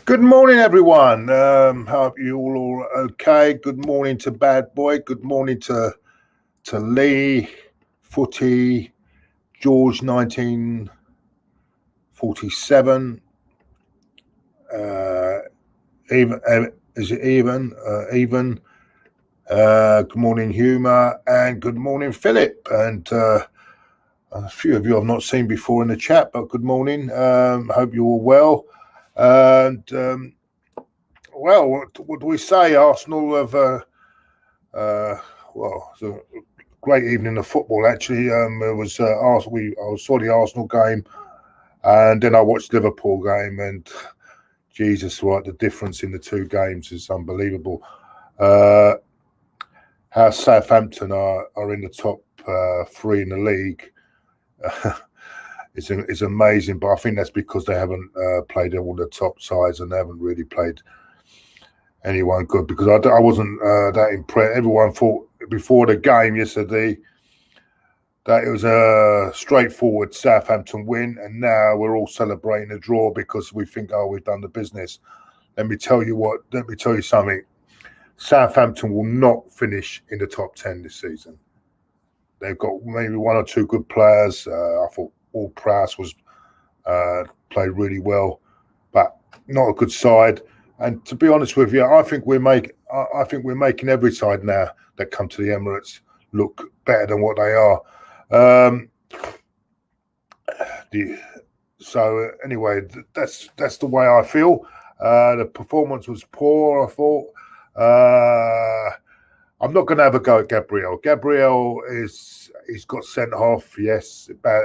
Good morning, everyone. Hope you all are okay. Good morning to Bad Boy. Good morning to Lee, Footy, George 1947. Even is it even? Even. Good morning, Humour, and good morning, Philip. And a few of you I've not seen before in the chat, but good morning. Hope you're all well. And well, what do we say? Arsenal have well, it's a great evening of football. Actually, it was I saw the Arsenal game, and then I watched the Liverpool game, and Jesus, right, the difference in the two games is unbelievable. How Southampton are in the top three in the league. It's amazing, but I think that's because they haven't played all the top sides and they haven't really played anyone good, because I wasn't that impressed. Everyone thought before the game yesterday that it was a straightforward Southampton win, and now we're all celebrating a draw because we think, oh, we've done the business. Let me tell you something. Southampton will not finish in the top 10 this season. They've got maybe one or two good players. I thought Prowse was played really well, but not a good side. And to be honest with you, I think we're making every side now that come to the Emirates look better than what they are. So anyway, that's the way I feel. The performance was poor, I thought. I'm not going to have a go at Gabriel. Gabriel he's got sent off. Yes, but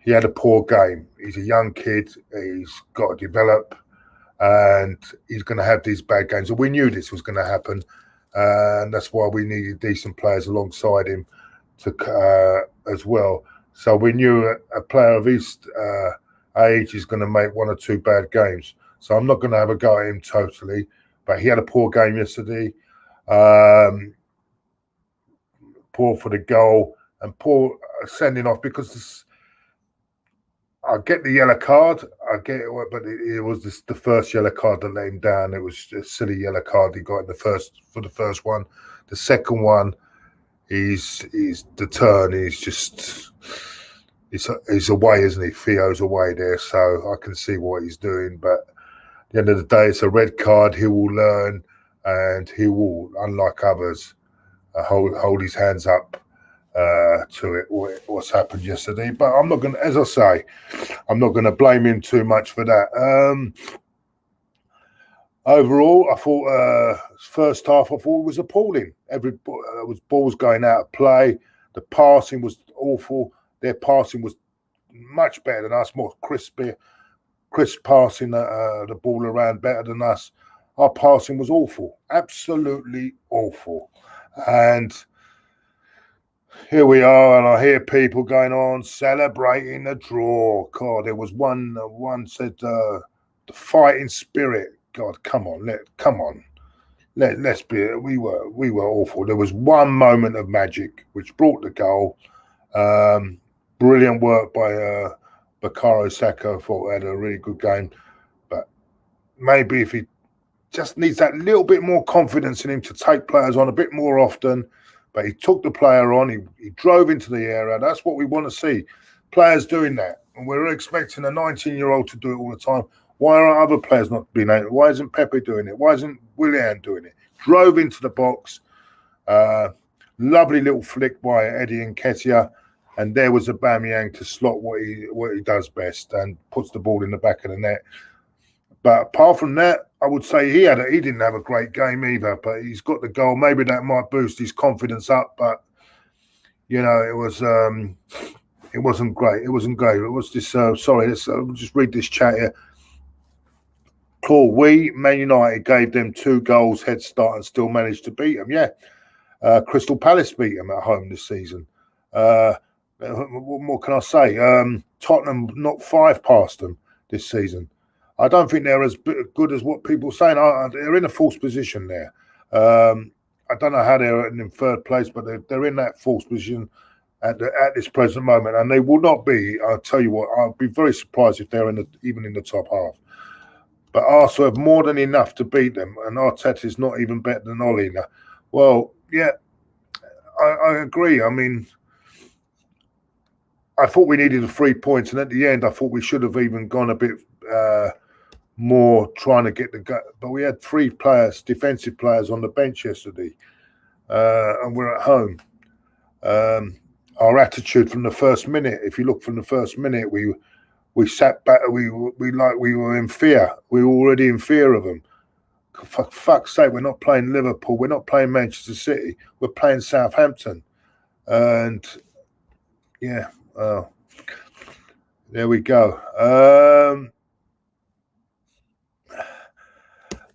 he had a poor game. He's a young kid. He's got to develop, and he's going to have these bad games. And we knew this was going to happen, and that's why we needed decent players alongside him as well. So we knew a player of his age is going to make one or two bad games. So I'm not going to have a go at him totally. But he had a poor game yesterday. Poor for the goal and poor sending off, because I get the yellow card. I get it, but it was the first yellow card that let him down. It was a silly yellow card he got in the first one. The second one, he's the turn. He's away, isn't he? Theo's away there, so I can see what he's doing. But at the end of the day, it's a red card. He will learn, and he will, unlike others, hold his hands up to it. What's happened yesterday. But I'm not going to, as I say, I'm not going to blame him too much for that. Overall, I thought first half it was appalling. Every balls going out of play. The passing was awful. Their passing was much better than us, more crisp passing the ball around better than us. Our passing was awful, absolutely awful. And here we are, and I hear people going on celebrating the draw. God, there was one said the fighting spirit. God, come on, let's be. We were awful. There was one moment of magic which brought the goal. Brilliant work by Bukayo Saka. I thought he had a really good game, but maybe if he just needs that little bit more confidence in him to take players on a bit more often. But he took the player on. He drove into the area. That's what we want to see. Players doing that. And we're expecting a 19-year-old to do it all the time. Why are other players not being able? Why isn't Pepe doing it? Why isn't Willian doing it? Drove into the box. Lovely little flick by Eddie Nketiah. And there was aubameyang to slot what he does best and puts the ball in the back of the net. But apart from that, I would say he didn't have a great game either. But he's got the goal. Maybe that might boost his confidence up. But it wasn't great. It wasn't great. It was this. Sorry, let's just read this chat here. Claude, Man United gave them 2 goals head start and still managed to beat them. Yeah, Crystal Palace beat them at home this season. What more can I say? Tottenham knocked 5 past them this season. I don't think they're as good as what people are saying. They're in a false position there. I don't know how they're in 3rd place, but they're in that false position. at this present moment, and they will not be. I'll tell you what, I'll be very surprised if they're even in the top half. But Arsenal have more than enough to beat them, and Arteta is not even better than Ole now. Well, yeah, I agree. I mean, I thought we needed 3 points, and at the end, I thought we should have even gone a bit more trying to get the gut. But we had 3 players, defensive players, on the bench yesterday, and we're at home. Our attitude from the first minute, if you look from the first minute, we sat back, we were in fear. We were already in fear of them. For fuck's sake, we're not playing Liverpool, we're not playing Manchester City, we're playing Southampton. And yeah, there we go.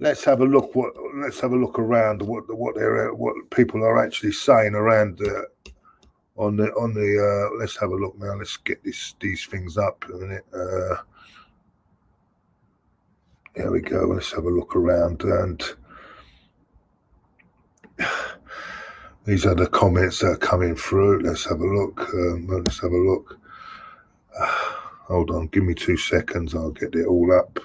Let's have a look. Let's have a look around what people are actually saying around on the. Let's have a look now. Let's get these things up in a minute. There we go. Let's have a look around, and these are the comments that are coming through. Let's have a look. Let's have a look. Hold on. Give me 2 seconds. I'll get it all up.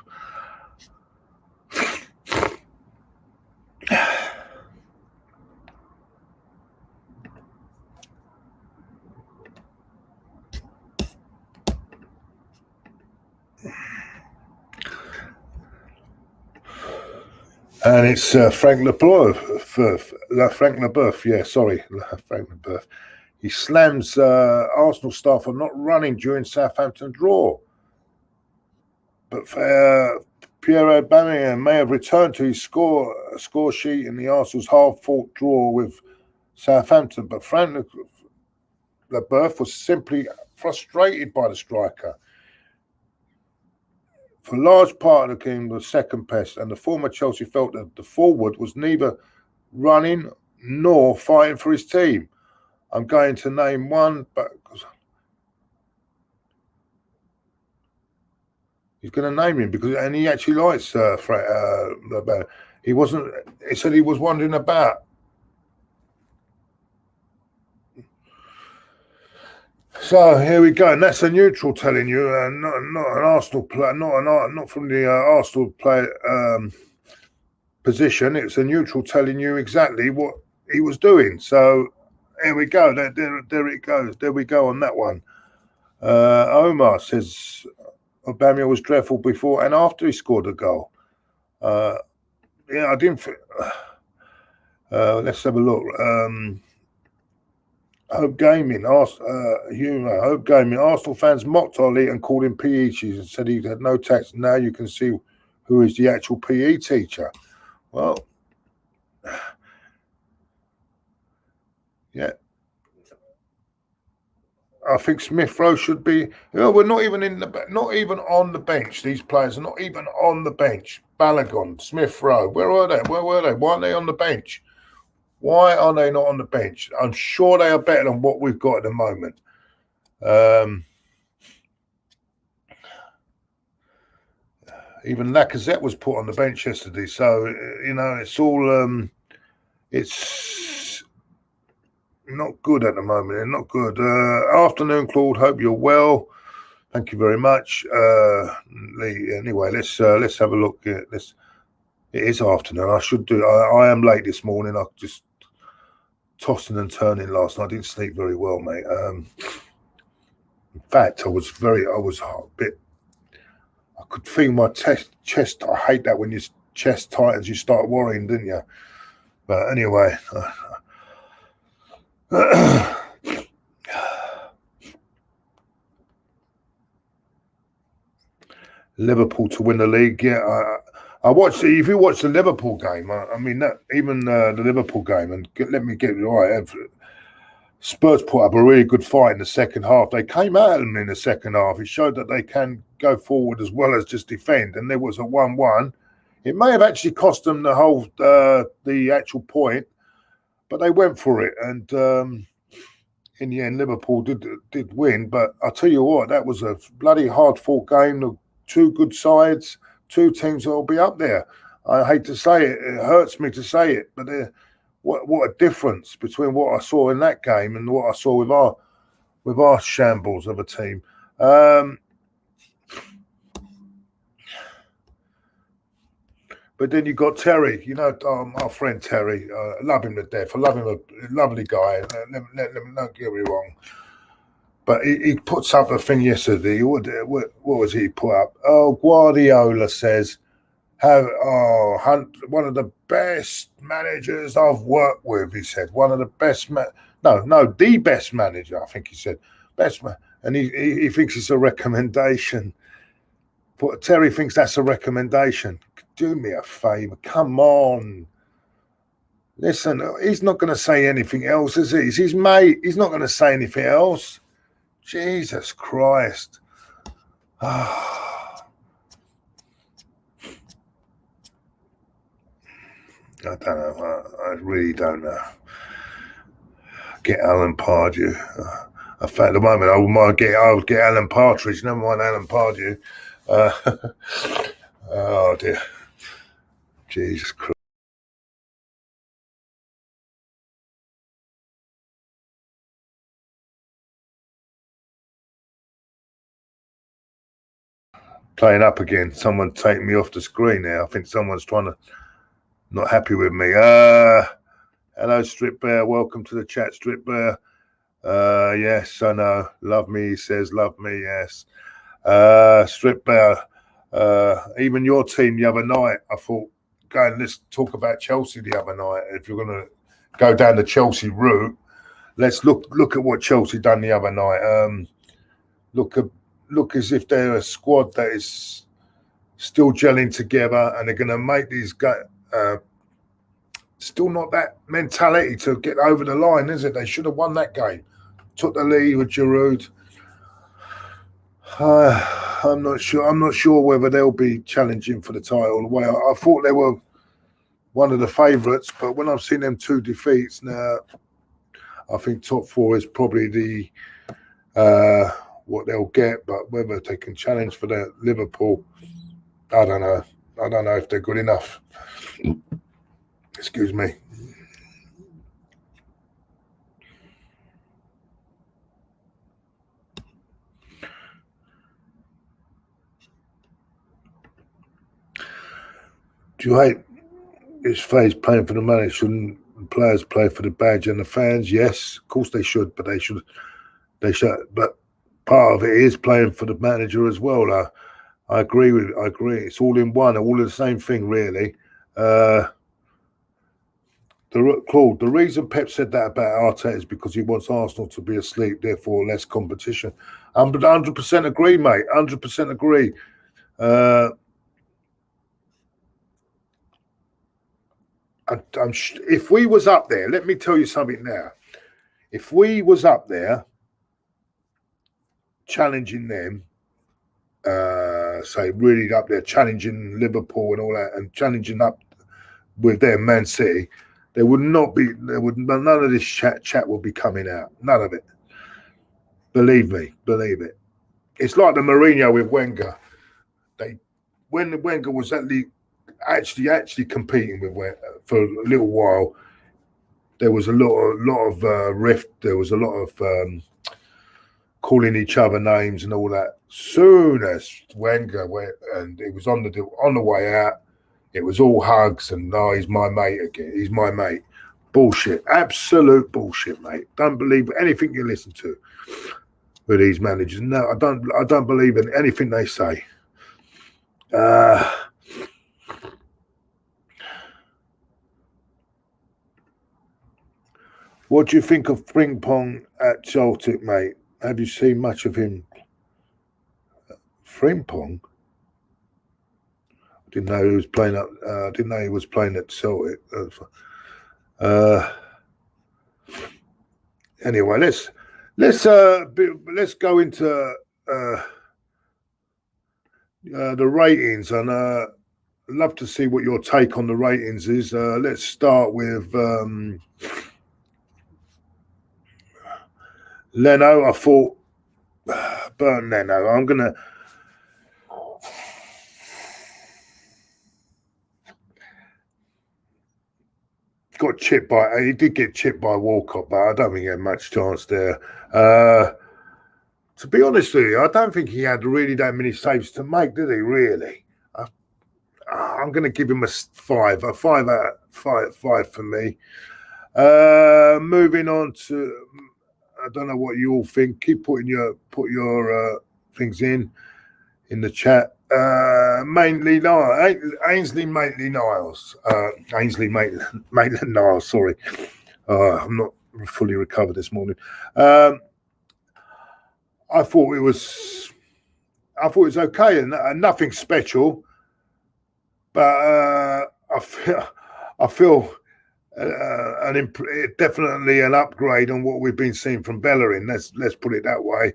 And it's Frank Leboeuf. Yeah, sorry, Frank Leboeuf. He slams Arsenal staff for not running during Southampton draw. But pierre-emerick may have returned to his score sheet in the Arsenal's hard-fought draw with Southampton. But Frank Leboeuf was simply frustrated by the striker. For a large part of the game, was second best, and the former Chelsea felt that the forward was neither running nor fighting for his team. I'm going to name one, but he's going to name him and he actually likes Leboeuf. He said he was wondering about. So here we go, and that's a neutral telling you, not an Arsenal player, not from the Arsenal player position. It's a neutral telling you exactly what he was doing. So here we go. There it goes. There we go on that one. Omar says aubameyang was dreadful before and after he scored a goal. Yeah, I didn't. Let's have a look. Hope Gaming, Hope Gaming. Arsenal fans mocked Ollie and called him PE teacher and said he had no tact. Now you can see who is the actual PE teacher. Well, yeah, I think Smith Rowe should be. We're not even on the bench. These players are not even on the bench. Balogun, Smith Rowe, where were they? Why aren't they on the bench? Why are they not on the bench? I'm sure they are better than what we've got at the moment. Even Lacazette was put on the bench yesterday. So, it's all... it's not good at the moment. They're not good. Afternoon, Claude. Hope you're well. Thank you very much. Anyway, let's have a look at this. It is afternoon. I am late this morning. I just tossing and turning last night. I didn't sleep very well, mate. In fact, I was a bit. I could feel my chest. I hate that when your chest tightens, you start worrying, didn't you? But anyway. Liverpool to win the league. Yeah, I watched. If you watch the Liverpool game, I mean that even the Liverpool game, and let me get it right. Spurs put up a really good fight in the second half. They came at them in the second half. It showed that they can go forward as well as just defend. And there was a 1-1. It may have actually cost them the whole the actual point, but they went for it. And in the end, Liverpool did win. But I tell you what, that was a bloody hard-fought game. The two good sides. Two teams that will be up there. I hate to say it. It hurts me to say it, but what a difference between what I saw in that game and what I saw with with our shambles of a team. But then you got Terry, our friend Terry. I love him to death. I love him, a lovely guy. Don't get me wrong. But he puts up a thing yesterday. What was he put up? Oh, Guardiola says, one of the best managers I've worked with, he said. One of the best, the best manager, I think he said. And he thinks it's a recommendation. But Terry thinks that's a recommendation. Do me a favour. Come on. Listen, he's not going to say anything else, is he? He's his mate. He's not going to say anything else. Jesus Christ. I don't know. I really don't know. Get Alan Pardew. In fact, at the moment, I would get Alan Partridge. Never mind Alan Pardew. Oh dear. Jesus Christ. Playing up again. Someone taking me off the screen now. I think someone's not happy with me. Hello, Strip Bear. Welcome to the chat, Strip Bear. Yes, I know. Love me, he says. Love me, yes. Strip Bear. Even your team the other night, I thought, let's talk about Chelsea the other night. If you're going to go down the Chelsea route, let's look at what Chelsea done the other night. Look as if they're a squad that is still gelling together, and they're going to make these guys. Still not that mentality to get over the line, is it? They should have won that game. Took the lead with Giroud. I'm not sure. I'm not sure whether they'll be challenging for the title. Well, I thought they were one of the favourites, but when I've seen them 2 defeats now, I think top 4 is probably the what they'll get. But whether they can challenge for the Liverpool, I don't know. I don't know if they're good enough. Excuse me. Do you hate this phase playing for the money? Shouldn't players play for the badge and the fans? Yes, of course they should, but they should. But part of it is playing for the manager as well. I agree. It's all in one, all the same thing, really. Claude, the reason Pep said that about Arteta is because he wants Arsenal to be asleep, therefore less competition. 100% agree, mate. 100% agree. If we was up there, let me tell you something now. If we was up there challenging them, say really up there challenging Liverpool and all that, and challenging up with them Man City, none of this chat will be coming out. None of it. Believe it. It's like the Mourinho with Wenger. When Wenger was actually competing with Wenger for a little while, there was a lot of rift. There was a lot of calling each other names and all that. Soon as Wenger went and it was on the way out, it was all hugs and no, he's my mate again. He's my mate. Bullshit. Absolute bullshit, mate. Don't believe anything you listen to with these managers. No, I don't believe in anything they say. What do you think of Frimpong at Celtic, mate? Have you seen much of him? Frimpong? Didn't know he was playing up. Didn't know he was playing at Celtic. Anyway, let's go into the ratings, and I'd love to see what your take on the ratings is. Let's start with Leno. I thought burn Leno. I'm gonna. He did get chipped by Walcott, but I don't think he had much chance there. to be honest with you, I don't think he had really that many saves to make, did he? Really, I'm going to give him a 5 out of 5 for me. Moving on to, I don't know what you all think. Keep putting your things in the chat. Ainsley Maitland-Niles. Maitland-Niles. Sorry, I'm not fully recovered this morning. I thought it was okay and nothing special, but I feel definitely an upgrade on what we've been seeing from Bellerin. Let's put it that way.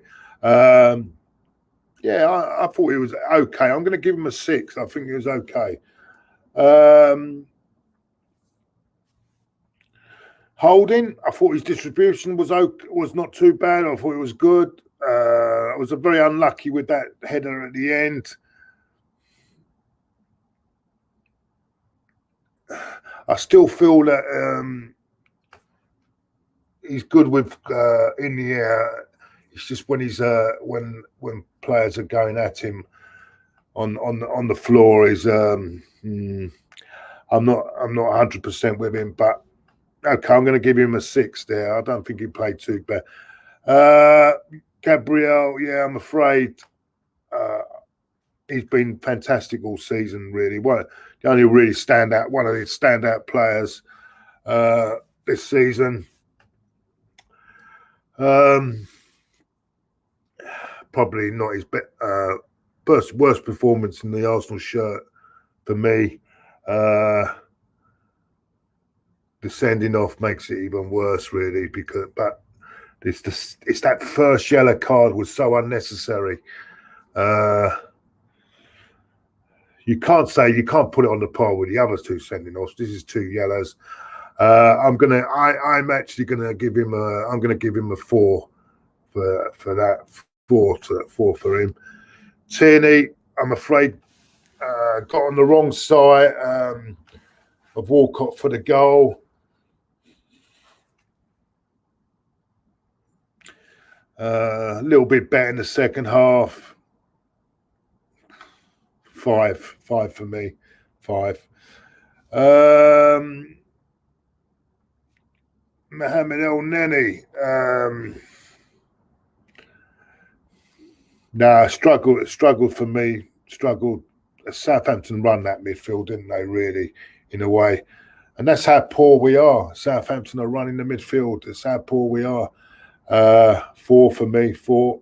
Yeah, I thought it was okay. I'm going to give him a 6. I think it was okay. Holding, I thought his distribution was not too bad. I thought it was good. I was very unlucky with that header at the end. I still feel that he's good with in the air. It's just when he's when players are going at him on the floor is I'm not 100% with him, but okay, I'm going to give him a 6 there. I don't think he played too bad. Gabriel, yeah, I'm afraid he's been fantastic all season. Really, the only really one of the standout players this season. Probably not his worst performance in the Arsenal shirt for me. The sending off makes it even worse, really, but it's that first yellow card was so unnecessary. You can't put it on the par with the other 2 sending offs. This is 2 yellows. I'm actually gonna give him a 4 for that. 4 for him. Tierney, I'm afraid, got on the wrong side of Walcott for the goal. A little bit better in the second half. 5 for me. 5. Mohamed El Neni. Struggled for me. Struggled. Southampton run that midfield, didn't they, really, in a way? And that's how poor we are. Southampton are running the midfield. That's how poor we are. 4 for me. 4.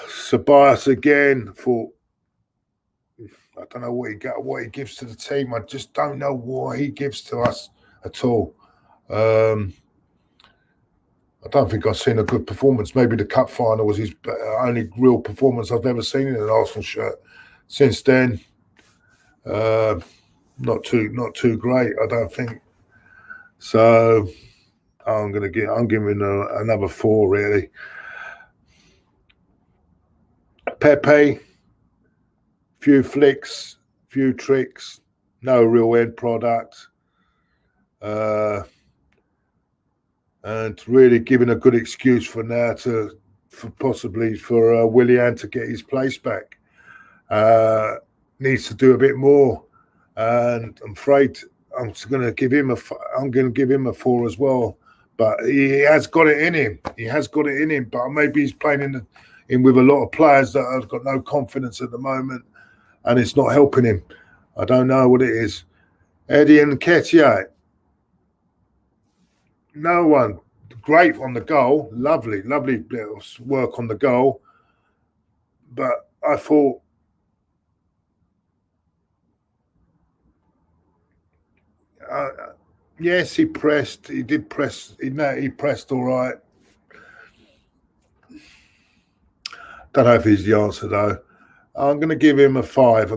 Ceballos again. I don't know what he gives to the team. I just don't know what he gives to us at all. I don't think I've seen a good performance. Maybe the cup final was his only real performance I've ever seen in an Arsenal shirt. Since then, not too great, I don't think. So I'm giving another 4, really. Pepe, few flicks, few tricks, no real end product. And really giving a good excuse for now possibly for Willian to get his place back. Needs to do a bit more, and I'm afraid I'm going to give him a 4 as well. But he has got it in him. He has got it in him. But maybe he's playing in with a lot of players that have got no confidence at the moment, and it's not helping him. I don't know what it is. Eddie and Nketiah. No one. Great on the goal. Lovely work on the goal. But I thought, yes, he pressed. He did press. He pressed all right. Don't know if he's the answer, though. I'm going to give him a 5.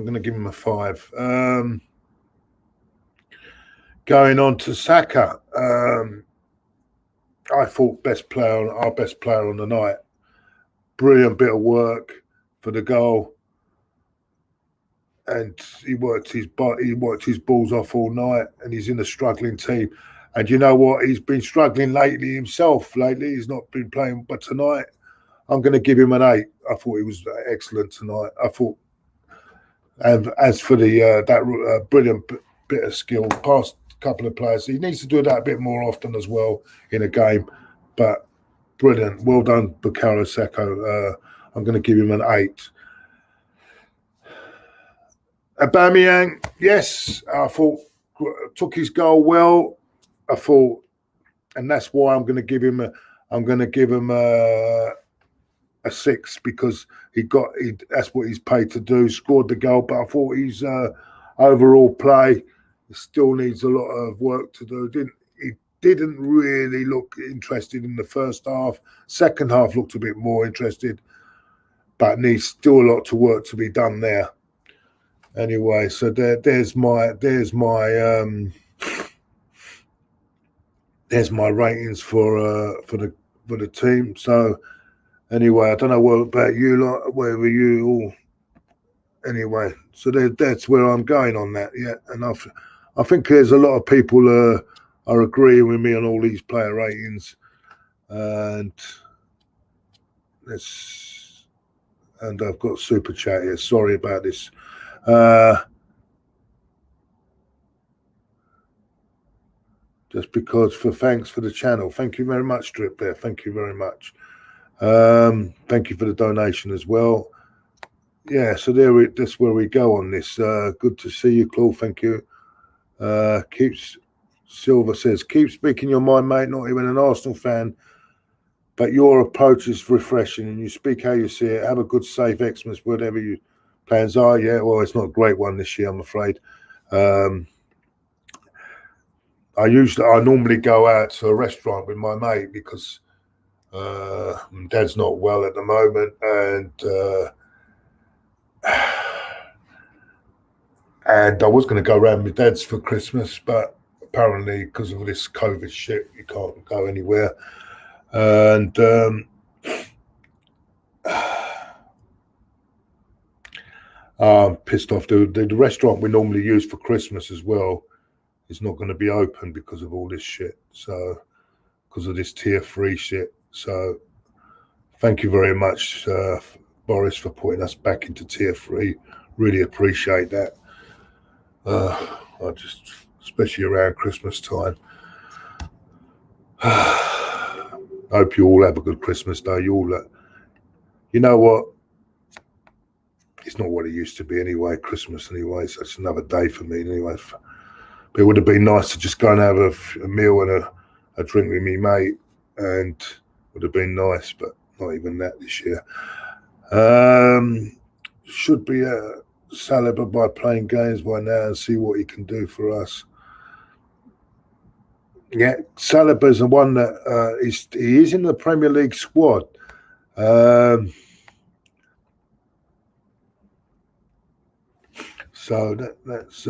Going on to Saka. I thought our best player on the night. Brilliant bit of work for the goal, and he worked his balls off all night. And he's in a struggling team. And you know what? He's been struggling lately himself. Lately, he's not been playing. But tonight, I'm going to give him an 8. I thought he was excellent tonight. I thought, and as for the that brilliant bit of skill, past couple of players, he needs to do that a bit more often as well in a game. But brilliant, well done, Bukayo Saka. I'm going to give him an 8. Aubameyang, yes, I thought took his goal well. I thought, and that's why I'm going to give him a 6, because that's what he's paid to do. Scored the goal, but I thought his overall play still needs a lot of work to do. He didn't really look interested in the first half. Second half looked a bit more interested, but needs still a lot to work to be done there. Anyway, so there's my ratings for the team. So anyway, I don't know what about you lot, whether you all. Anyway, so that's where I'm going on that. Yeah, and I think there's a lot of people are agreeing with me on all these player ratings, and I've got super chat here. Sorry about this. Just because thanks for the channel. Thank you very much, Drip there. Thank you very much. Thank you for the donation as well. Yeah, so that's where we go on this. Good to see you, Claude. Thank you. Silver says, keep speaking your mind, mate. Not even an Arsenal fan, but your approach is refreshing and you speak how you see it. Have a good, safe Xmas, whatever your plans are. Yeah, well, it's not a great one this year, I'm afraid. I normally go out to a restaurant with my mate because Dad's not well at the moment, and I was going to go around with Dad's for Christmas, but apparently because of this COVID shit, you can't go anywhere. And I'm pissed off. The restaurant we normally use for Christmas as well is not going to be open because of all this shit. So, because of this tier 3 shit. So, thank you very much, Boris, for putting us back into tier 3. Really appreciate that. I just, especially around Christmas time. Hope you all have a good Christmas day. You know what? It's not what it used to be anyway. Christmas anyway. So it's another day for me anyway. But it would have been nice to just go and have a meal and a drink with me, mate, and would have been nice, but not even that this year. Should be Saliba by playing games by now and see what he can do for us. Yeah, Saliba's the one that he is in the Premier League squad. So that's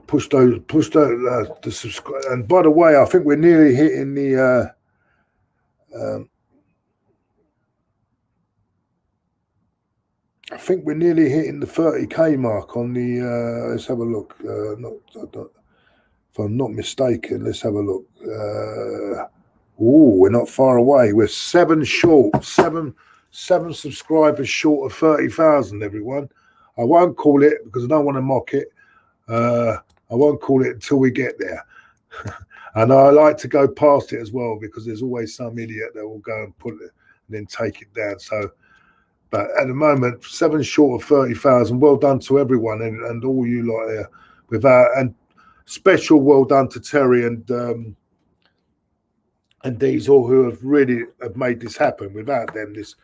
push those to subscribe. And by the way, I think we're nearly hitting the I think we're nearly hitting the 30k mark on the let's have a look. If I'm not mistaken, let's have a look. We're not far away. We're 7 short, seven subscribers short of 30,000, everyone. I won't call it because I don't want to mock it. I won't call it until we get there. And I like to go past it as well because there's always some idiot that will go and put it and then take it down. So, but at the moment, 7 short of 30,000. Well done to everyone and all you lot there. And special well done to Terry and Diesel, who have really made this happen. Without them, this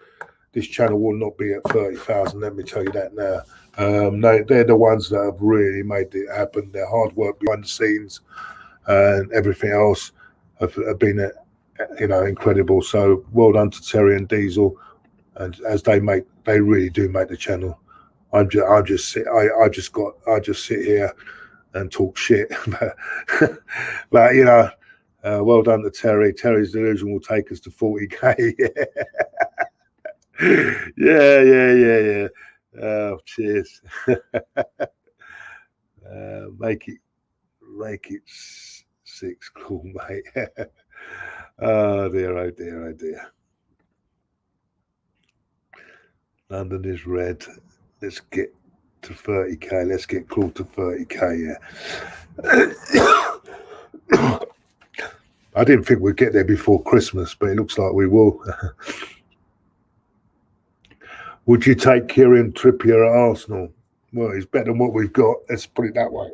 channel will not be at 30,000. Let me tell you that now. They're the ones that have really made it happen. Their hard work behind the scenes and everything else have been, incredible. So well done to Terry and Diesel, and as they really do make the channel. I just sit here and talk shit, but well done to Terry. Terry's delusion will take us to 40k. Yeah. Oh, cheers. Make it make it 6. Cool, mate. Oh dear, oh dear, oh dear. London is red. Let's get to 30k. Let's get Claude to 30k, yeah. I didn't think we'd get there before Christmas, but it looks like we will. Would you take Kieran Trippier at Arsenal? Well, he's better than what we've got. Let's put it that way.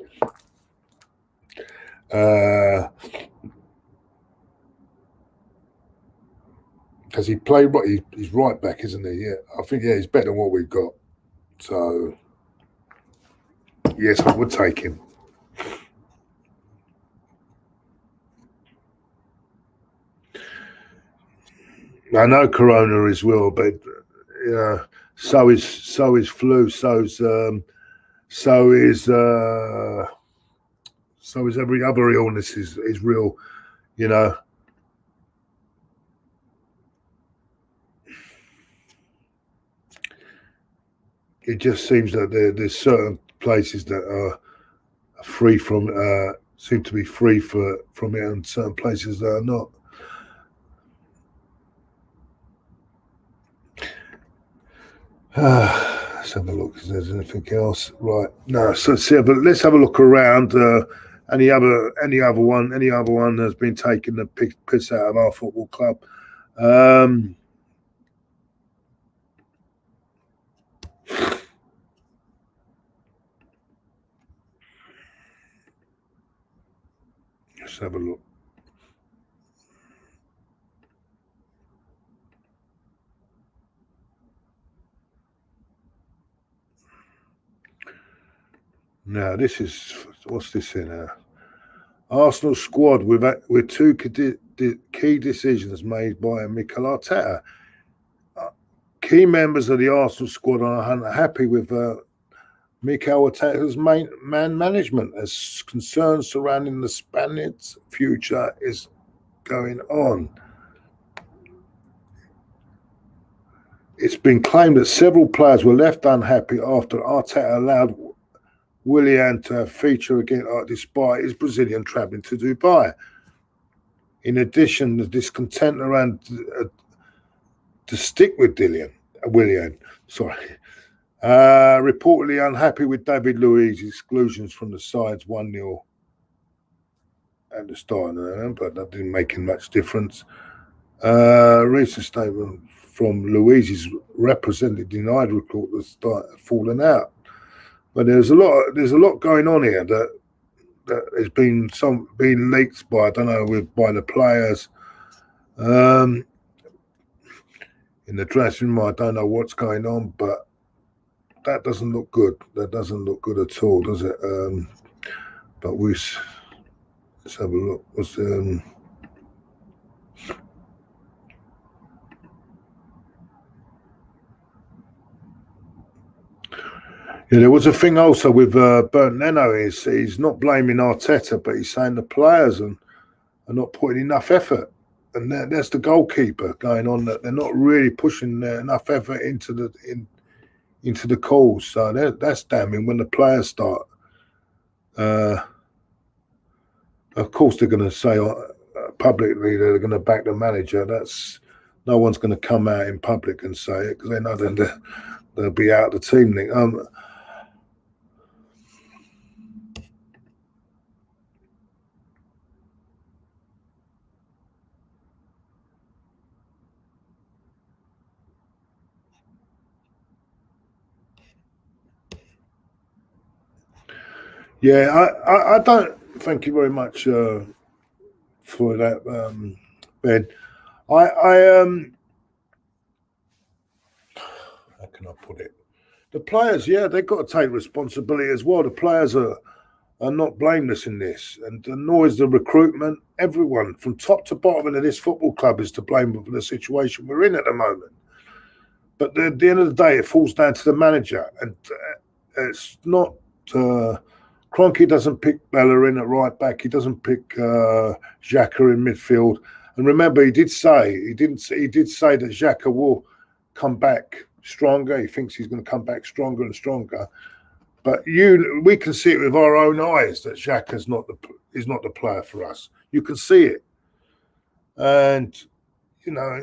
Because he played what he's right back, isn't he? Yeah, I think he's better than what we've got. So yes, I would take him. I know Corona is real, but so is flu, so is every other illness is real, you know. It just seems that there's certain places that are free from seem to be free from it, and certain places that are not. Let's have a look if there's anything else. Right, no. So let's have a look around. Any other one that's been taking the piss out of our football club. Let's have a look. Now this is, what's this in here? Arsenal squad with 2 key decisions made by Mikel Arteta. Key members of the Arsenal squad are unhappy with Mikel Arteta's man management as concerns surrounding the Spaniard's future is going on. It's been claimed that several players were left unhappy after Arteta allowed Willian to feature again despite his Brazilian travelling to Dubai. In addition, the discontent around to stick with Willian, reportedly unhappy with David Luiz's exclusions from the side's 1-0 at the start, but that didn't make him much difference. Recent statement from Luiz's representative denied report that start falling out. But there's a lot going on here that has been leaked by, I don't know, by the players. In the dressing room, I don't know what's going on, but that doesn't look good. That doesn't look good at all, does it? But let's have a look. Yeah, there was a thing also with Bergkamp. He's not blaming Arteta, but he's saying the players are not putting enough effort, and that's the goalkeeper going on, that they're not really pushing enough effort into the calls. So that's damning when the players start. Of course, they're going to say publicly they're going to back the manager. No one's going to come out in public and say it because they know they'll be out of the team. Yeah, I don't. Thank you very much for that, Ben. How can I put it? The players, yeah, they've got to take responsibility as well. The players are not blameless in this, and nor is the recruitment. Everyone from top to bottom of this football club is to blame for the situation we're in at the moment. But at the end of the day, it falls down to the manager, and it's not. Kroenke doesn't pick Bellerin at right back. He doesn't pick Xhaka in midfield. And remember, he did say that Xhaka will come back stronger. He thinks he's going to come back stronger and stronger. But we can see it with our own eyes that Xhaka is not the player for us. You can see it, and you know,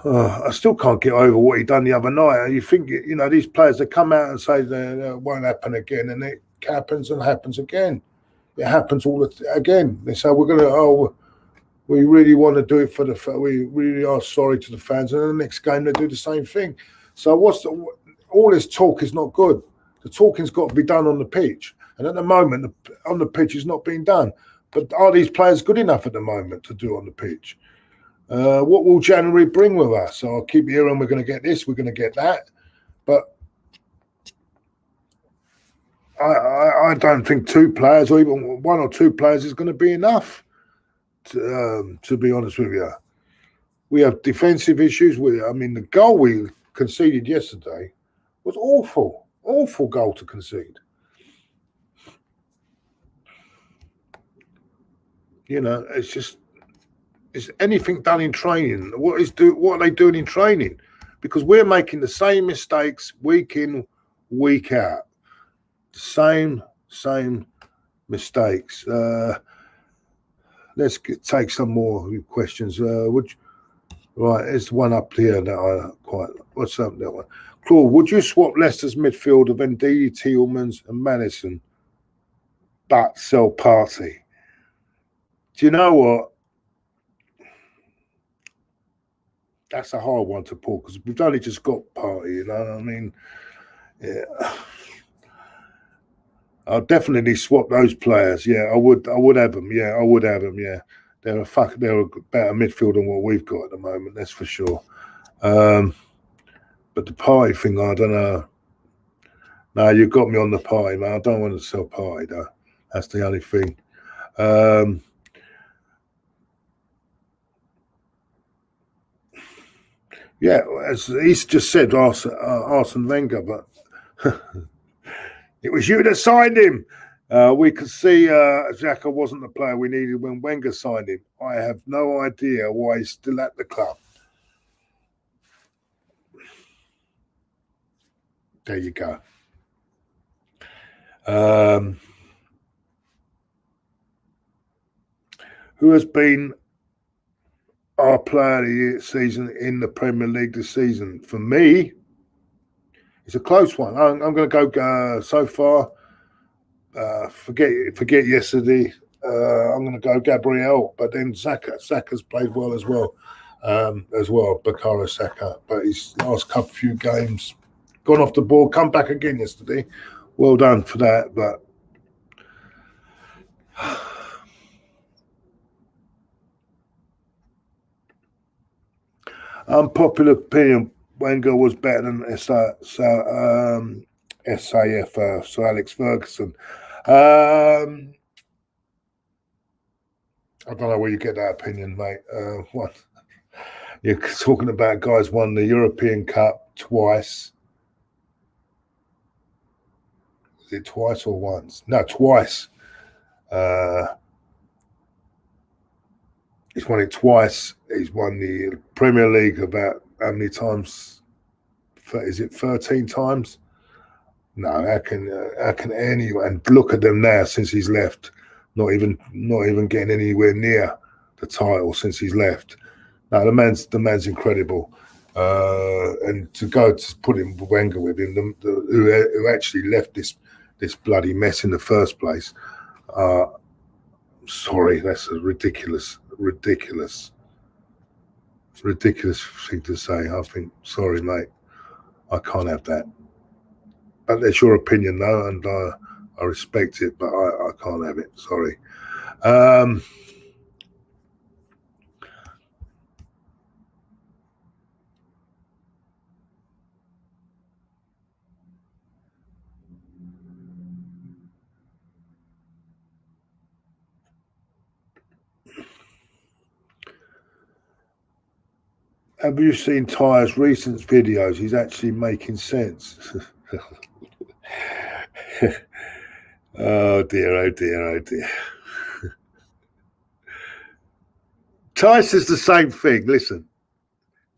I still can't get over what he done the other night. You think, you know, these players, they come out and say that it won't happen again, and it happens and happens again. It happens again. They say we really want to do it for we really are sorry to the fans, and then the next game they do the same thing. So all this talk is not good. The talking's got to be done on the pitch, and at the moment on the pitch is not being done. But are these players good enough at the moment to do on the pitch? What will January bring with us? So I'll keep hearing we're going to get this, we're going to get that, but I don't think 2 players or even 1 or 2 players is going to be enough. To be honest with you, we have defensive issues. I mean, the goal we conceded yesterday was awful goal to concede. You know, it's anything done in training. What are they doing in training? Because we're making the same mistakes week in, week out. The same mistakes. Let's take some more questions. Right, there's one up here that I quite. What's up that one? Claude, would you swap Leicester's midfield of Ndidi, Tielemans, and Madison, but sell Partey? Do you know what? That's a hard one to pull because we've only just got Partey. You know what I mean? Yeah. I'll definitely swap those players. Yeah, I would have them. Yeah, I would have them. Yeah, they're a better midfield than what we've got at the moment. That's for sure. But the Partey thing, I don't know. No, you got me on the Partey, man. I don't want to sell Partey though. That's the only thing. Yeah, as he's just said, Arsene Wenger, but. It was you that signed him. We could see Xhaka wasn't the player we needed when Wenger signed him. I have no idea why he's still at the club. There you go. Who has been our player of the year season in the Premier League this season? For me, it's a close one. I'm going to go so far. Forget yesterday. I'm going to go Gabriel, but then Saka's played well as well. Bukayo Saka, but his last few games gone off the ball. Come back again yesterday. Well done for that. But unpopular opinion. Wenger was better than SAF, so Alex Ferguson. I don't know where you get that opinion, mate. What? You're talking about guys won the European Cup twice. Is it twice or once? No, twice. He's won it twice. He's won the Premier League about how many times? Is it 13 times? No, how can anyone? And look at them now since he's left. Not even getting anywhere near the title since he's left. No, the man's incredible. And to put him Wenger with him, who actually left this bloody mess in the first place. Sorry, that's a ridiculous thing to say. I think, sorry, mate, I can't have that. But that's your opinion, though, and I respect it, but I can't have it. Sorry. Have you seen Tyre's recent videos? He's actually making sense. Oh dear, oh dear, oh dear. Ty says the same thing. Listen,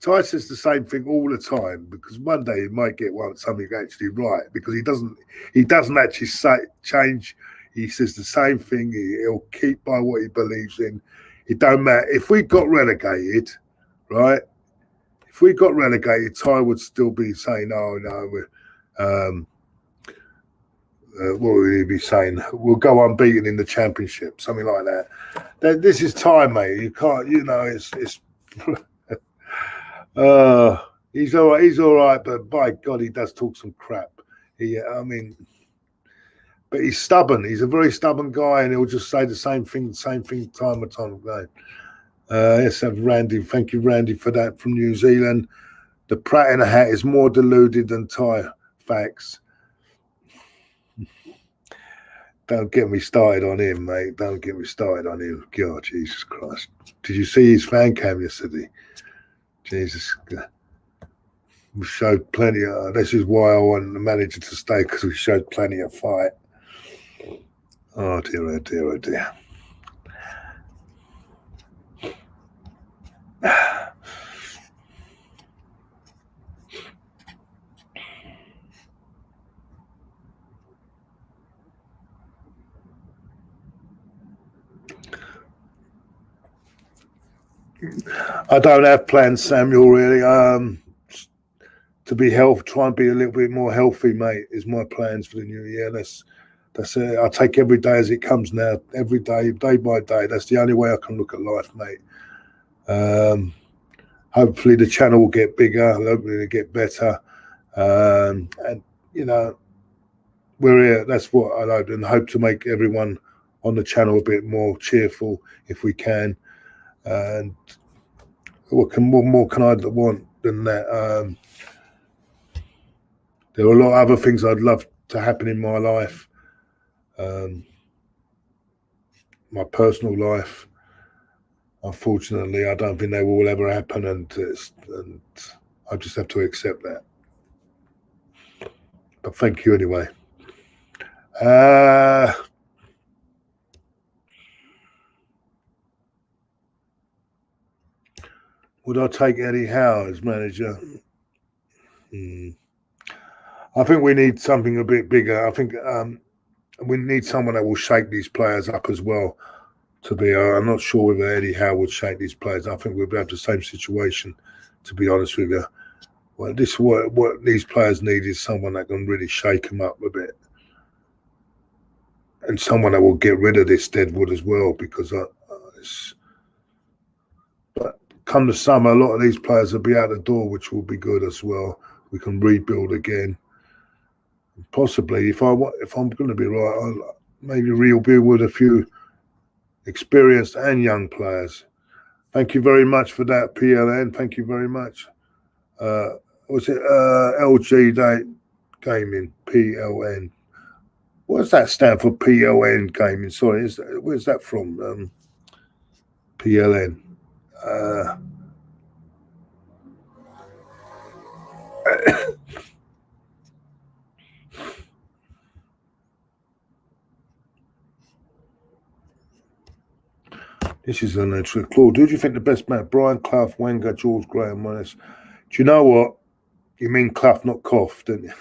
Ty says the same thing all the time because one day he might get something actually right because he doesn't actually change. He says the same thing. He'll keep by what he believes in. It don't matter if we got relegated, right? If we got relegated, Ty would still be saying, "Oh no, we're." What would he be saying? We'll go unbeaten in the championship, something like that. This is time, mate. You can't, it's he's all right. He's all right, but by God, he does talk some crap. But he's stubborn. He's a very stubborn guy, and he'll just say the same thing time and time again. Let's have Randy. Thank you, Randy, for that from New Zealand. The Pratt in a hat is more deluded than Ty. Facts. Don't get me started on him, mate. Don't get me started on him. God, Jesus Christ. Did you see his fan cam yesterday? Jesus. We showed plenty of... This is why I want the manager to stay, because we showed plenty of fight. Oh, dear, oh, dear, oh, dear. I don't have plans, Samuel, really. To be try and be a little bit more healthy, mate, is my plans for the new year. That's it. I take every day as it comes now, every day by day. That's the only way I can look at life, mate. Hopefully the channel will get bigger, hopefully it'll get better. And, we're here. That's what I hope, and hope to make everyone on the channel a bit more cheerful if we can. And what more can I want than that? There are a lot of other things I'd love to happen in my life, my personal life. Unfortunately, I don't think they will ever happen, and I just have to accept that. But thank you anyway. Would I take Eddie Howe as manager? I think we need something a bit bigger. I think we need someone that will shake these players up as well. I'm not sure whether Eddie Howe would shake these players. I think we'll have the same situation, to be honest with you. Well, what these players need is someone that can really shake them up a bit. And someone that will get rid of this Deadwood as well, because but come the summer, a lot of these players will be out the door, which will be good as well. We can rebuild again. Possibly, if I'm going to be right, I'll maybe rebuild with a few experienced and young players. Thank you very much for that, PLN. Thank you very much. Was it LG Gaming, PLN? What does that stand for, PLN Gaming? Sorry, where's that from? PLN. This is an interesting. Claude, who do you think the best man? Brian, Clough, Wenger, George Graham, Wallace? Do you know what? You mean Clough, not Cough, don't you?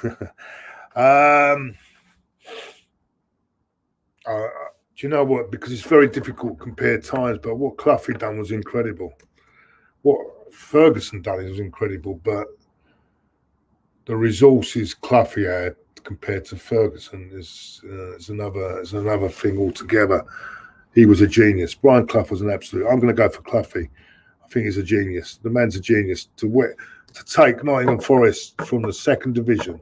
Do you know what? Because it's very difficult to compare times, but what Clough done was incredible. What Ferguson done was incredible, but the resources Clough had compared to Ferguson is another thing altogether. He was a genius. Brian Clough was an absolute. I'm going to go for Cloughie. I think he's a genius. The man's a genius. To take Nottingham Forest from the second division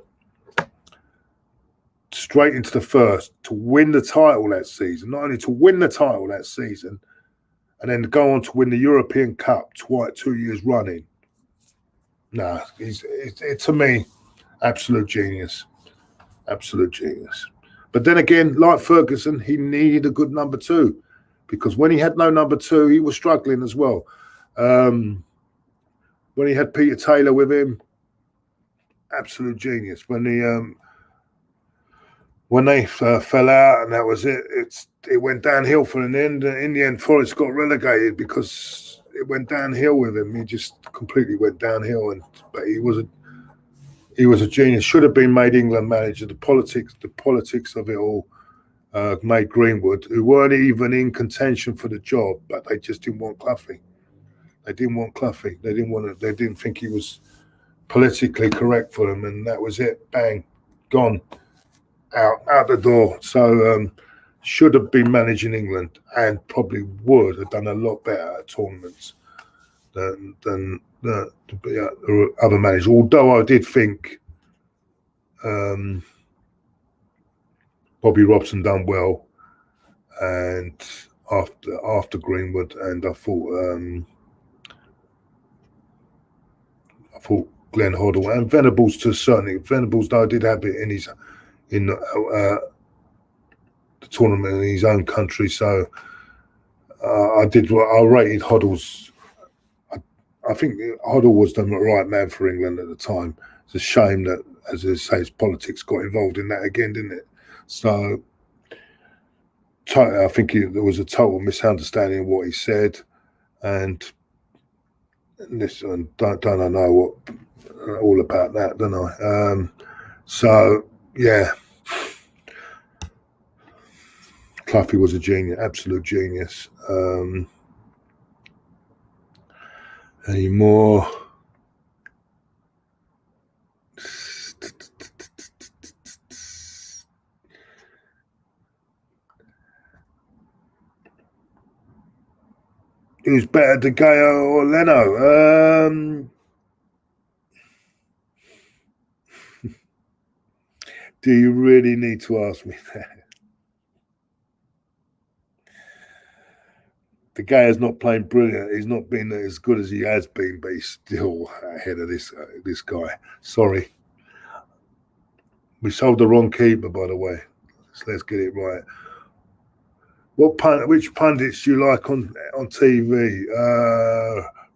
straight into the first, to win the title that season, not only to win the title that season, and then go on to win the European Cup 2 years running. Nah, to me, absolute genius. Absolute genius. But then again, like Ferguson, he needed a good number two, because when he had no number two, he was struggling as well. When he had Peter Taylor with him, absolute genius. When they fell out and that was it, it went downhill for an end. In the end, Forest got relegated because it went downhill with him. He just completely went downhill. But he was a genius. Should have been made England manager. The politics of it all made Greenwood, who weren't even in contention for the job, but they just didn't want Cloughie. They didn't want Cloughie. They didn't think he was politically correct for them, and that was it. Bang, gone, out the door. So should have been managing England, and probably would have done a lot better at tournaments than the other managers. Although I did think Bobby Robson done well, and after Greenwood, and I thought Glenn Hoddle and Venables to a certain extent. Venables, though, did have it in the tournament in his own country, so I rated Hoddle's. I think Hoddle was the right man for England at the time. It's a shame that, as I say, his politics got involved in that again, didn't it? So I think there was a total misunderstanding of what he said, and listen, don't I know what all about that, don't I? So yeah, Cloughie was a genius, absolute genius. Any more? Who's better, De Gea or Leno? Do you really need to ask me that? De Gea's not playing brilliant. He's not been as good as he has been, but he's still ahead of this guy. Sorry. We sold the wrong keeper, by the way. So let's get it right. Which pundits do you like on TV?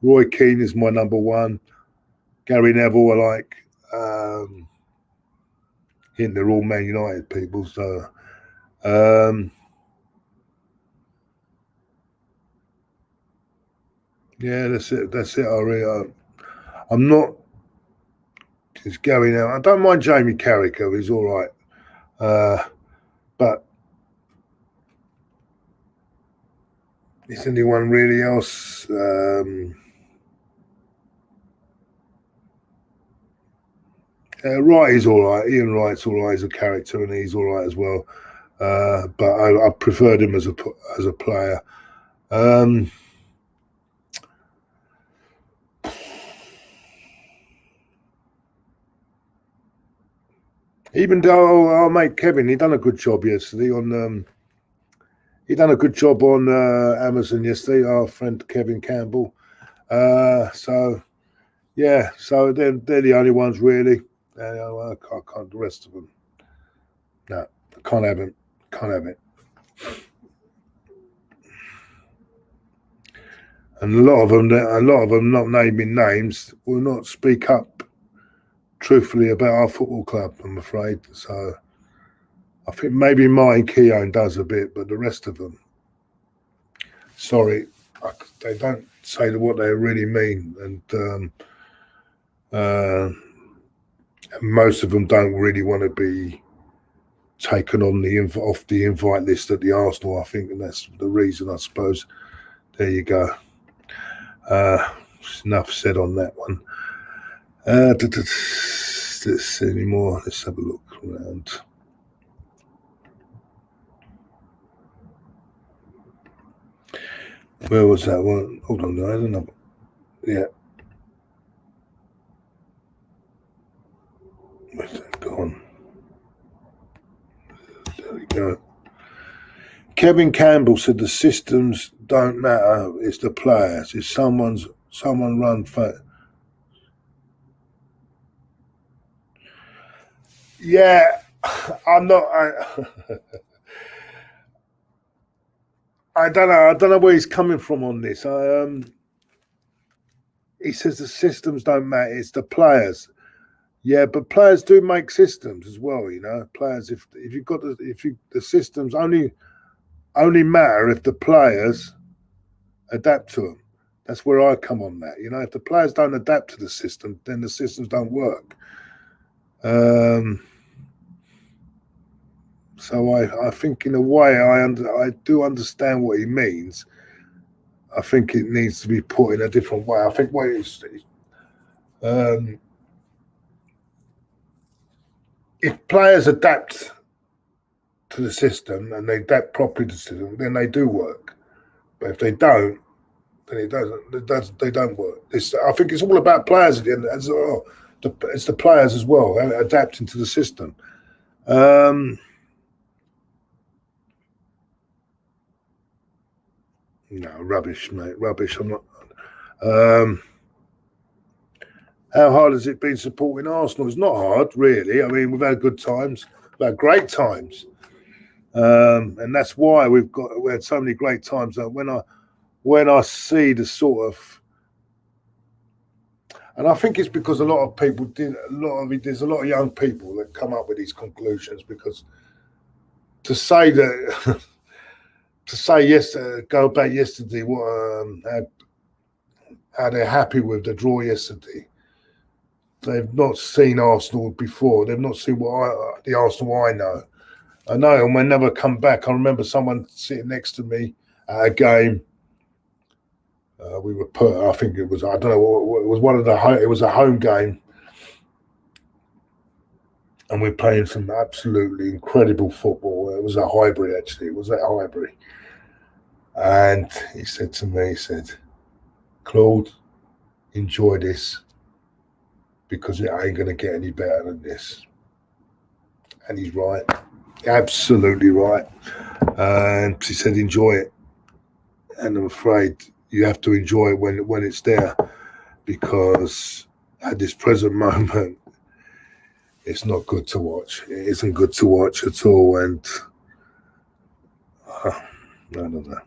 Roy Keane is my number one. Gary Neville I like. Hint they're all Man United people, so yeah, that's it. I'm not just going out. I don't mind Jamie Carragher, he's all right. But is anyone really else? Wright is all right. Ian Wright's all right as a character, and he's all right as well. But I preferred him as a player. Even though our mate Kevin, he done a good job yesterday on. He done a good job on Amazon yesterday. Our friend Kevin Campbell. So yeah, so they're the only ones really. I can't. The rest of them, no, I can't have it. Can't have it. And a lot of them, not naming names, will not speak up truthfully about our football club, I'm afraid. So I think maybe Martin Keown does a bit, but the rest of them, sorry, they don't say what they really mean, and most of them don't really want to be taken on off the invite list at the Arsenal, I think, and that's the reason, I suppose. There you go. Enough said on that one. Let's see any more. Let's have a look around. Where was that one? Hold on, I don't know. Yeah. Where's that gone? There we go. Kevin Campbell said the systems don't matter, it's the players. If someone run for. Yeah, I'm not. I don't know where he's coming from on this. He says the systems don't matter; it's the players. Yeah, but players do make systems as well. You know, players. If you've got the systems only matter if the players adapt to them. That's where I come on that. You know, if the players don't adapt to the system, then the systems don't work. So I think in a way I do understand what he means. I think it needs to be put in a different way. I think if players adapt to the system and they adapt properly to the system, then they do work. But if they don't, then it doesn't. They don't work. I think it's all about players at the end as well. It's the players as well adapting to the system. No, rubbish, mate. Rubbish. I'm not. How hard has it been supporting Arsenal? It's not hard, really. I mean, we've had good times, we've had great times, and that's why we had so many great times. That when I see the sort of, and I think it's because a lot of people there's a lot of young people that come up with these conclusions, because to say that. To say go back yesterday, how they're happy with the draw yesterday. They've not seen Arsenal before. They've not seen the Arsenal I know. I know, and when never come back. I remember someone sitting next to me at a game. We were put. I think it was. I don't know. It was it was a home game, and we're playing some absolutely incredible football. It was a Highbury, actually. It was at Highbury. And he said to me, he said, Claude, enjoy this, because it ain't going to get any better than this. And he's right. Absolutely right. And he said, enjoy it. And I'm afraid you have to enjoy it when it's there, because at this present moment, it's not good to watch. It isn't good to watch at all. And I don't know.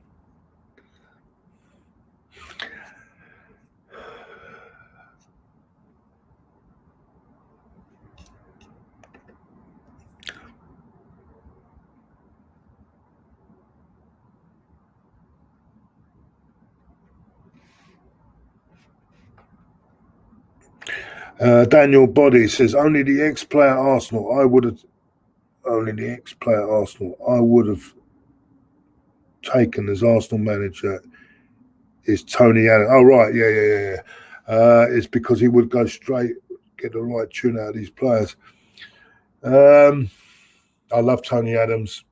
Daniel Body says, only the ex-player Arsenal I would have taken as Arsenal manager is Tony Allen. Oh, right, yeah. It's because he would go straight, get the right tune out of these players. I love Tony Adams.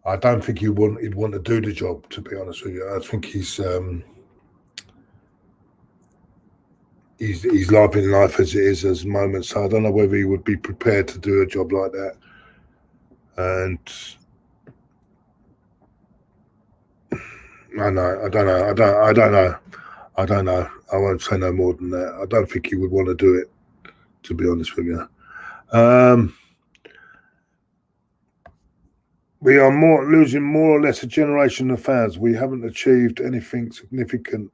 I don't think he'd want to do the job, to be honest with you. I think he's loving life as it is at the moment. So I don't know whether he would be prepared to do a job like that. And I don't know. I won't say no more than that. I don't think he would want to do it, to be honest with you. We are losing more or less a generation of fans. We haven't achieved anything significant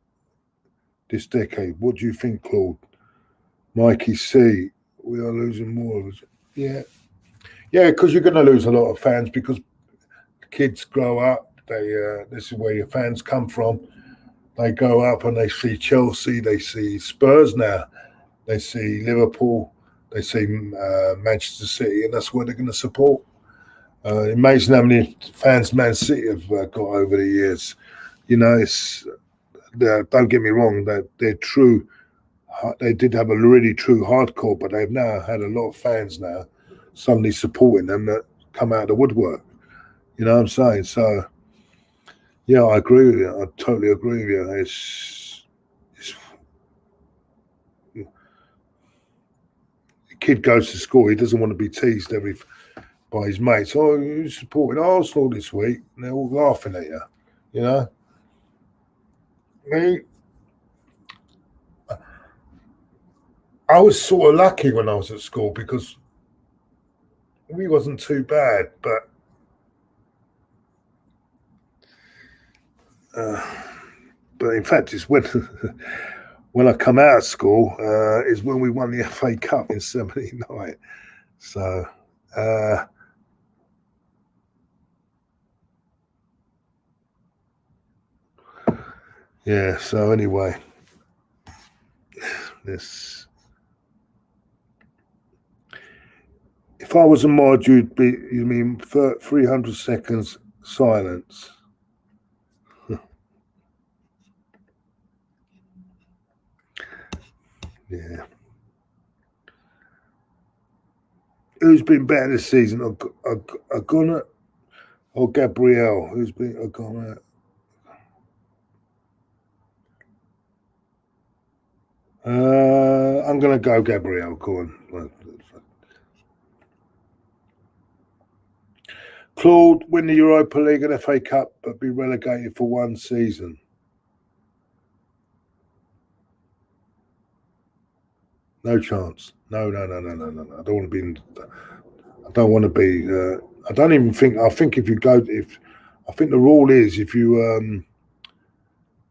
this decade. What do you think, Claude? Mikey C, we are losing more of us. Yeah, because you're going to lose a lot of fans, because kids grow up. This is where your fans come from. They grow up and they see Chelsea, they see Spurs now, they see Liverpool, they see Manchester City, and that's where they're going to support. Amazing how many fans Man City have got over the years. You know, don't get me wrong, they're true. They did have a really true hardcore, but they've now had a lot of fans now suddenly supporting them that come out of the woodwork. You know what I'm saying? So, yeah, I agree with you. I totally agree with you. The kid goes to school. He doesn't want to be teased by his mates. Oh, you're supporting Arsenal this week. And they're all laughing at you, you know? I was sort of lucky when I was at school, because we wasn't too bad, but in fact, it's when I come out of school is when we won the FA Cup in '79. So Yeah, so anyway, this. If I was a mod, you mean 300 seconds silence? Yeah. Who's been better this season? A Gunner or Gabriel? Who's been a Gunner? I'm going to go Gabriel. Go on. Claude win the Europa League and FA Cup, but be relegated for one season. No chance. No. I don't want to be. I don't want to be. I don't even think. I think if you go, I think the rule is if you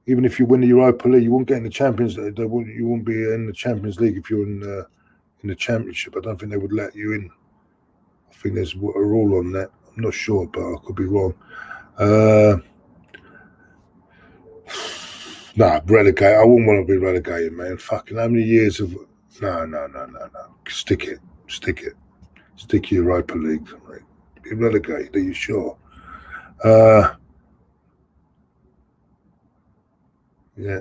even if you win the Europa League, you won't get in the Champions League. You won't be in the Champions League if you're in the Championship. I don't think they would let you in. I think there's a rule on that. I'm not sure, but I could be wrong. Nah, relegate. I wouldn't want to be relegated, man. Fucking how many years of no. Stick it. Stick your Europa League. Mate. Be relegated. Are you sure? Yeah.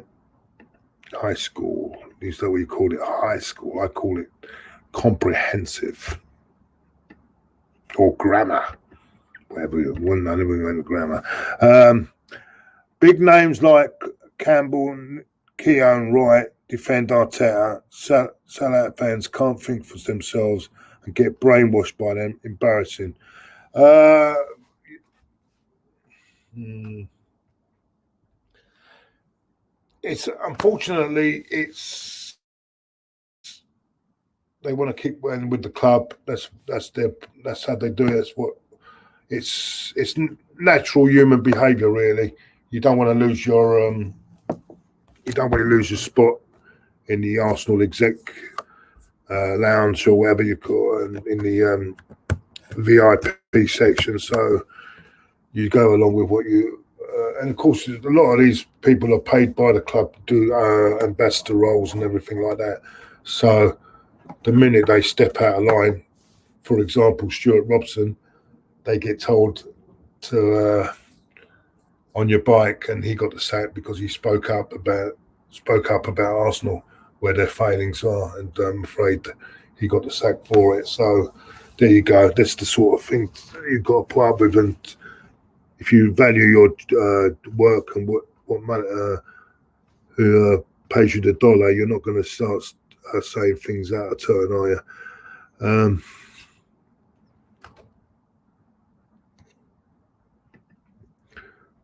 High school. Is that what you call it? High school. I call it comprehensive or grammar. Whatever you want. I never went to grammar. Big names like Campbell, Keown, Wright defend Arteta. Sellout fans can't think for themselves and get brainwashed by them. Embarrassing. It's unfortunately they want to keep winning with the club. That's how they do it. It's natural human behaviour, really. You don't want to lose your spot in the Arsenal exec lounge or whatever you call it, in the VIP section. So you go along with what you. And of course, a lot of these people are paid by the club to do ambassador roles and everything like that. So the minute they step out of line, for example, Stuart Robson, they get told to on your bike, and he got the sack because he spoke up about Arsenal, where their failings are, and I'm afraid he got the sack for it. So there you go. That's the sort of thing you've got to put up with, and if you value your work and what money, who pays you the dollar, you're not going to start saying things out of turn, are you?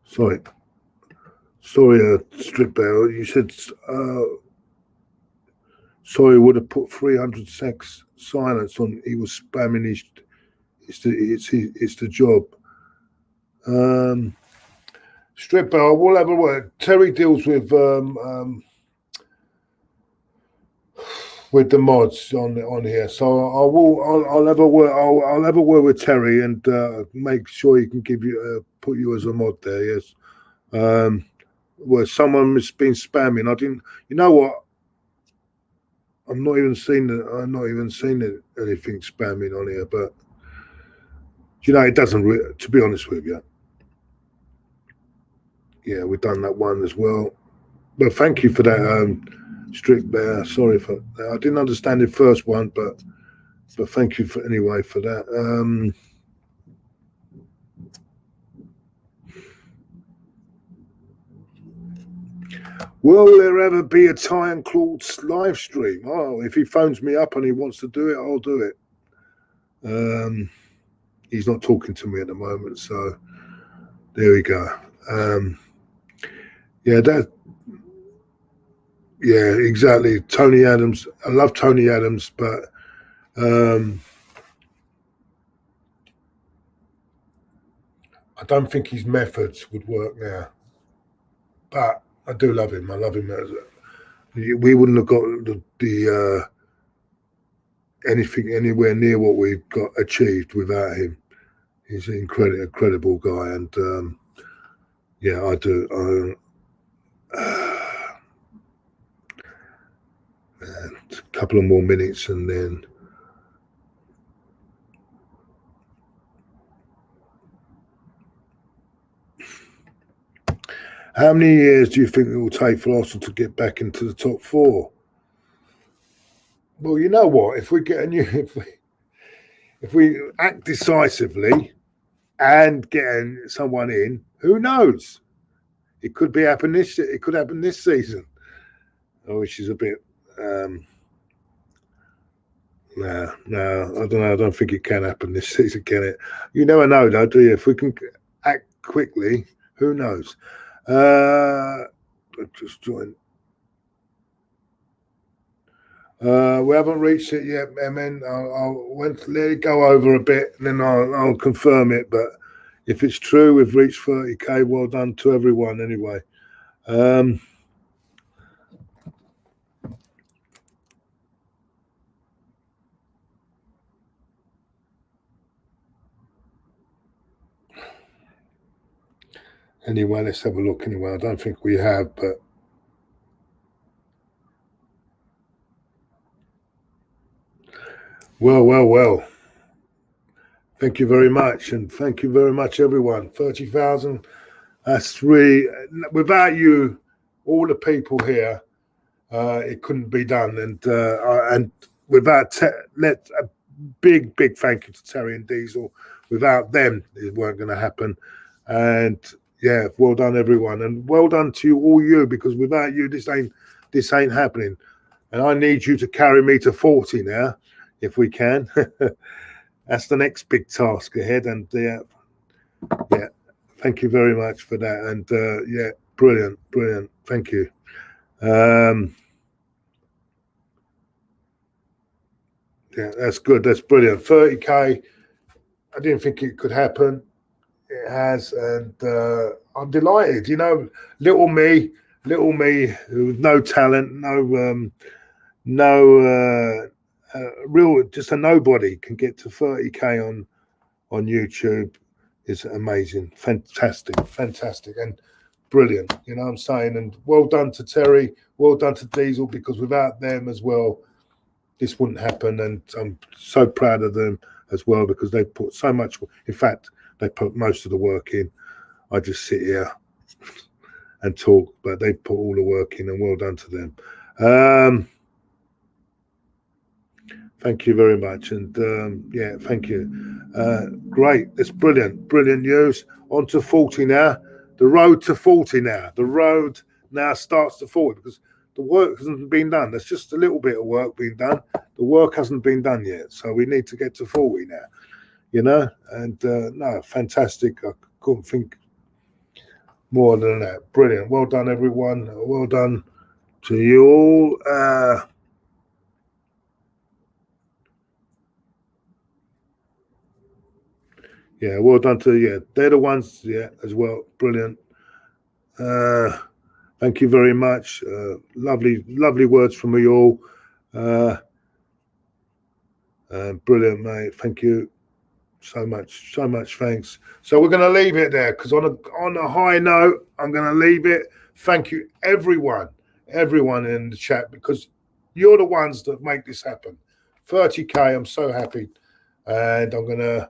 Sorry, Strip Bell. You said sorry would have put 300 sex silence on. He was spamming his. It's the job. Strip Bell. We'll have a word. Terry deals with the mods on here, so I'll have a word. I'll have a word with Terry and make sure he can give you put you as a mod there. Yes. Where someone has been spamming. I didn't. You know what? I'm not even seeing anything spamming on here, but you know it doesn't. To be honest with you, yeah, we've done that one as well. But thank you for that, Strict Bear. Sorry for that. I didn't understand the first one, but thank you for that. Will there ever be a Ty and Claude live stream? Oh, if he phones me up and he wants to do it, I'll do it. He's not talking to me at the moment, so there we go. Yeah, exactly. Tony Adams. I love Tony Adams, but I don't think his methods would work now. But I do love him. I love him. We wouldn't have got the anything anywhere near what we've got achieved without him. He's an incredible guy, and yeah, I do. A couple of more minutes and then how many years do you think it will take for Arsenal to get back into the top four? Well, you know what? If we get a new, if we act decisively and get someone in, who knows? It could be happen this. It could happen this season, which is a bit. No, I don't know. I don't think it can happen this season, can it? You never know, though, do you? If we can act quickly, who knows? Just join. We haven't reached it yet, Emin. I'll let it go over a bit, and then I'll confirm it. But if it's true, we've reached 30k. Well done to everyone, anyway. Anyway, let's have a look. Anyway, I don't think we have, but well. Thank you very much, and thank you very much, everyone. 30,000. That's really, without you, all the people here, it couldn't be done. And without a big thank you to Terry and Diesel. Without them, it weren't going to happen. And yeah, well done, everyone, and well done to all you, because without you, this ain't happening. And I need you to carry me to 40 now, if we can. That's the next big task ahead. And yeah, thank you very much for that. And yeah, brilliant. Thank you. Yeah, that's good. That's brilliant. 30k. I didn't think it could happen. It has, and I'm delighted. You know, little me with no talent, real, just a nobody can get to 30k on YouTube. Is amazing, fantastic, and brilliant. You know what I'm saying? And well done to Terry, well done to Diesel, because without them as well, this wouldn't happen. And I'm so proud of them as well, because they've put so much. In fact, they put most of the work in. I just sit here and talk, but they put all the work in, and well done to them. Thank you very much. And yeah, thank you. Great. That's brilliant news. On to 40 now. The road to 40 now. The road now starts to 40, because the work hasn't been done. There's just a little bit of work being done. The work hasn't been done yet. So we need to get to 40 now. You know, and no, fantastic. I couldn't think more than that. Brilliant. Well done, everyone. Well done to you all. Yeah, well done to, they're the ones, as well. Brilliant. Thank you very much. Lovely words from you all. Brilliant, mate. Thank you. So much thanks. So we're going to leave it there, because on a high note, I'm going to leave it. Thank you, everyone in the chat, because you're the ones that make this happen. 30k, I'm so happy, and I'm going to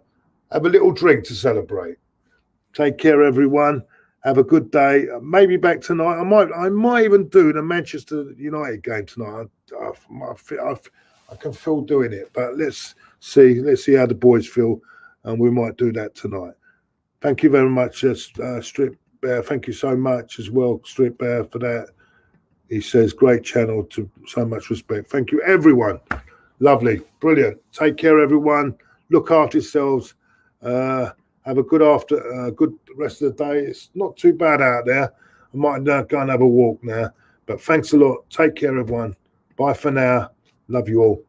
have a little drink to celebrate. Take care, everyone. Have a good day. Maybe back tonight. I might even do the Manchester United game tonight. I can feel doing it, but let's see how the boys feel. And we might do that tonight. Thank you very much, Strip Bear. Thank you so much as well, Strip Bear, for that. He says, great channel, to so much respect. Thank you, everyone. Lovely, brilliant. Take care, everyone. Look after yourselves. Have a good good rest of the day. It's not too bad out there. I might go and have a walk now. But thanks a lot. Take care, everyone. Bye for now. Love you all.